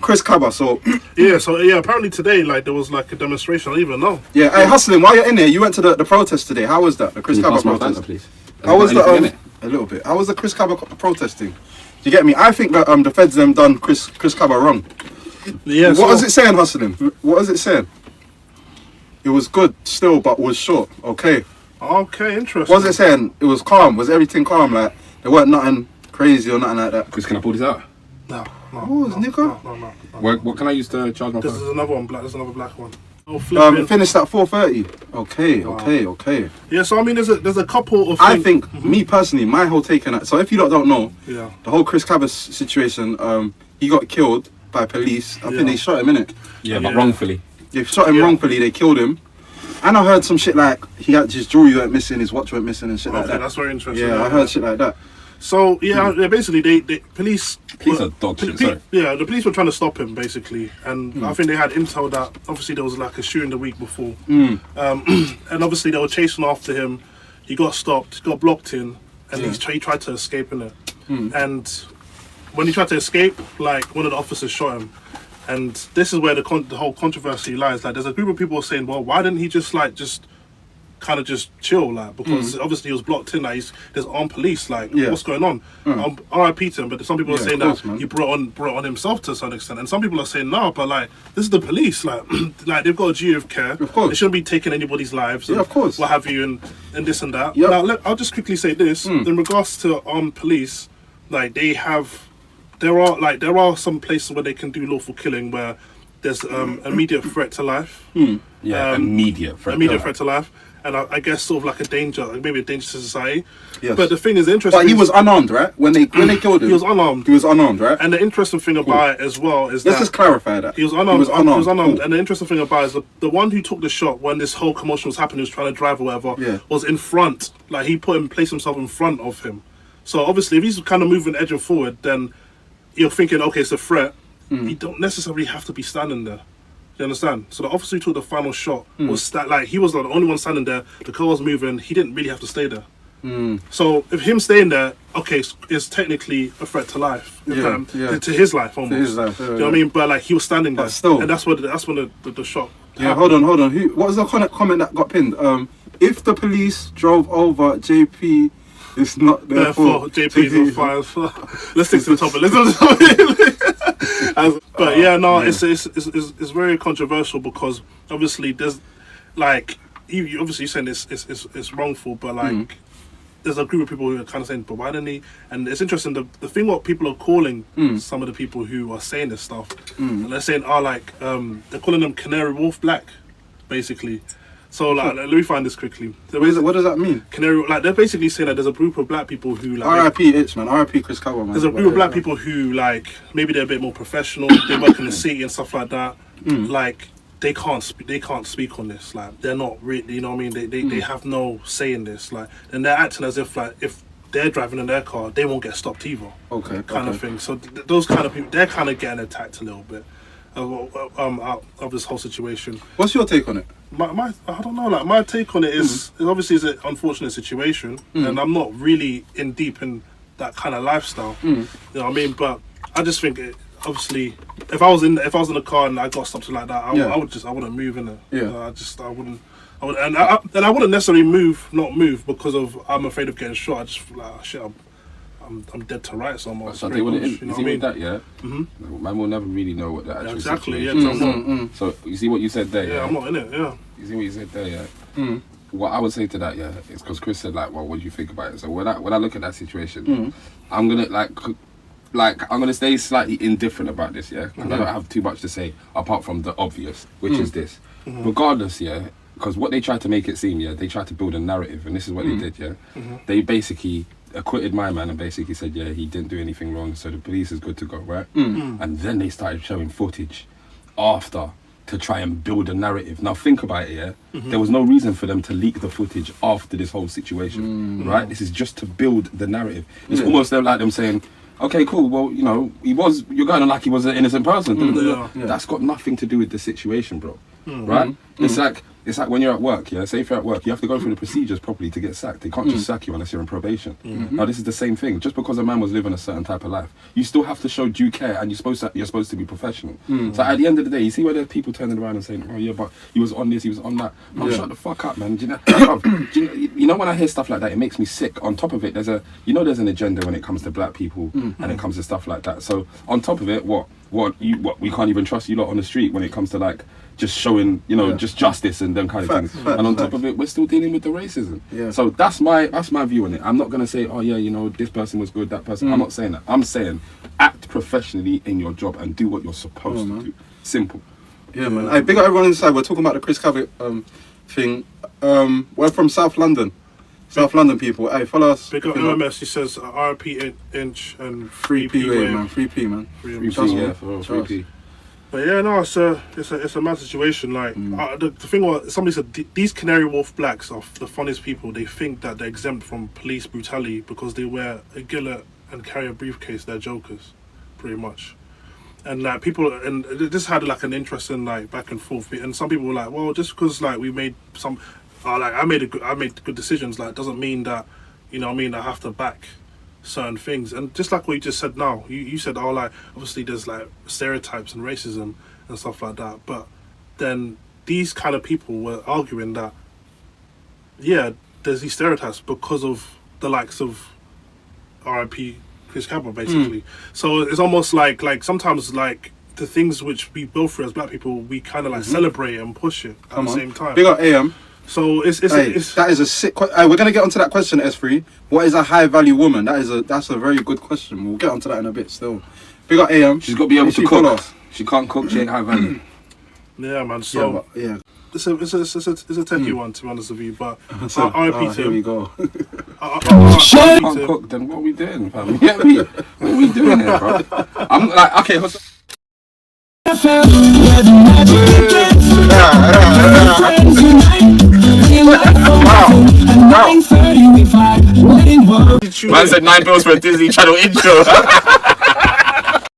Chris Cabba, so... yeah, apparently today, like, there was, like, a demonstration, I don't even know. Yeah, hey, Hustling, while you're in there, you went to the protest today. How was that, the Chris Cabba protest? Please? How was the, a little bit. How was the Chris Cabba protesting? Do you get me? I think that the feds them done Chris Cabba wrong. Yeah, what was it saying, Hustling? What was it saying? It was good still, but was short. Okay. Okay, interesting. What was it saying? It was calm. Was everything calm? Like, there weren't nothing crazy or nothing like that. Chris, can I pull this out? No. Nigga. No. What can I use to charge my phone? This is another one, black. There's another black one. Finished at 4:30. Okay. Yeah, so I mean, there's a couple of. I think me personally, my whole take on that. So if you don't know, yeah, the whole Chris Cabba situation, he got killed by police. I think they shot him, innit? Yeah, but wrongfully. They shot him wrongfully. They killed him. And I heard some shit like he had his jewelry went missing, his watch went missing, and shit like that. That's very interesting. Yeah, I heard shit like that. So basically, they police are dog shit. Sorry. Yeah, the police were trying to stop him basically, and I think they had intel that obviously there was like a shooting the week before, and obviously they were chasing after him. He got stopped, got blocked in, and he tried to escape in it. And when he tried to escape, like one of the officers shot him. And this is where the whole controversy lies. Like, there's a group of people saying, well, why didn't he just kind of chill, like, because obviously he was blocked in, like, there's armed police, like, what's going on? R.I.P. to him, but some people are saying that he brought on himself to some extent, and some people are saying no, but like, this is the police, like, like they've got a duty of care. Of course, they shouldn't be taking anybody's lives. Yeah, of course, what have you, and this and that. Yep. Now, I'll just quickly say this in regards to armed police, like, there are some places where they can do lawful killing where there's immediate threat to life. Immediate threat to life. And I guess sort of like maybe a danger to society. Yes. But the thing is interesting. But he was unarmed, right? When they killed him, he was unarmed. He was unarmed, right? And the interesting thing about it as well is let's just clarify that he was unarmed. He was unarmed. Cool. And the interesting thing about it is the one who took the shot when this whole commotion was happening, was trying to drive or whatever, was in front. Like he placed himself in front of him. So obviously, if he's kind of moving, edging forward, then you're thinking, okay, it's a threat. You don't necessarily have to be standing there. You understand? So the officer who took the final shot was he was the only one standing there. The car was moving. He didn't really have to stay there. So if him staying there, okay, is technically a threat to life, to his life almost. To his life, you know what I mean? But like he was standing there, still, and that's when the shot. Yeah, happened. hold on. What was the comment that got pinned? If the police drove over JP, it's not therefore JP is on fire. Let's stick to the topic. But yeah, no, it's very controversial because obviously there's like you obviously saying it's wrongful, but like there's a group of people who are kind of saying, but why didn't he? And it's interesting the thing what people are calling some of the people who are saying this stuff, and they're saying they're calling them Canary Wolf Black, basically. So like, let me find this quickly. What does that mean? Canary, like they're basically saying that there's a group of black people who like R.I.P. Itch, man. R.I.P. Chris Cabba, man. There's a group of black people who like maybe they're a bit more professional. They work in the city and stuff like that. Like they can't speak on this. Like they're not really, you know what I mean? They have no say in this. Like and they're acting as if like if they're driving in their car, they won't get stopped either. Okay. Kind of thing. So those kind of people, they're kind of getting attacked a little bit of this whole situation. What's your take on it? My I don't know. Like my take on it is obviously it's an unfortunate situation, and I'm not really in deep in that kind of lifestyle. You know what I mean? But I just think obviously if I was in the car and I got something like that, I wouldn't move in it. Yeah. I wouldn't necessarily not move because of I'm afraid of getting shot. I just feel like shit. I'm dead to rights almost. So they wouldn't. You know what I mean? That, yeah. Man will never really know what the actual situation is. So you see what you said there. Yeah, I'm not in it. Yeah. You see what you said there. Yeah. What I would say to that, is because Chris said like, well, what do you think about it? So when I look at that situation, I'm gonna I'm gonna stay slightly indifferent about this. Yeah. Because I don't have too much to say apart from the obvious, which is this. Regardless, because what they tried to make it seem, they tried to build a narrative, and this is what they did. They basically acquitted my man and basically said, he didn't do anything wrong, so the police is good to go, right? And then they started showing footage after to try and build a narrative. Now think about it, there was no reason for them to leak the footage after this whole situation, right? This is just to build the narrative. It's almost like them saying, okay, cool, well, you know, you're going on like he was an innocent person. That's got nothing to do with the situation, bro, right? It's like, it's like when you're at work, yeah. Say if you're at work, you have to go through the procedures properly to get sacked. They can't just sack you unless you're in probation. Now this is the same thing. Just because a man was living a certain type of life, you still have to show due care, and you're supposed to be professional. So at the end of the day, you see where there's people turning around and saying, "Oh yeah, but he was on this, he was on that." Oh, shut the fuck up, man. Do you know? You know when I hear stuff like that, it makes me sick. On top of it, there's an agenda when it comes to black people and it comes to stuff like that. So on top of it, what we can't even trust you lot on the street when it comes to like just showing, just justice and them kind of things. And on top of it, we're still dealing with the racism. Yeah. So that's my view on it. I'm not gonna say, oh yeah, this person was good, that person. I'm not saying that. I'm saying act professionally in your job and do what you're supposed to do. Simple. Yeah, man. Hey, big up everyone inside. We're talking about the Chris Cavett thing. We're from South London. South London people. Hey, follow us. Big up MMS. He says RP Inch and 3P way, man. 3P, man. 3P, yeah, for 3P. But yeah, no, it's a mad situation. Like the thing was, somebody said these Canary Wharf blacks are the funniest people. They think that they're exempt from police brutality because they wear a gillet and carry a briefcase. They're jokers, pretty much. And like people, and this had like an interesting like back and forth. And some people were like, well, just because like we made some, I made good decisions. Like doesn't mean that, I have to back certain things. And just like what you just said now, you said, like obviously there's like stereotypes and racism and stuff like that. But then these kind of people were arguing that, yeah, there's these stereotypes because of the likes of R.I.P. Chris Cavett, basically. So it's almost like sometimes like the things which we go through as black people, we kind of like celebrate and push it at the same time. Big up AM. So that is a sick. We're gonna get onto that question, S3. What is a high value woman? That's a very good question. We'll get onto that in a bit. Still, big up AM. She's got to be able to cook. She can't cook. She ain't high value. Yeah, man. So yeah. It's a techie one, to be honest with you, but RIP to here we go. Can't cook, then what are we doing, fam? Yeah, what are we doing here, bro? I'm like, okay, Man said 9 bills for a Disney Channel intro.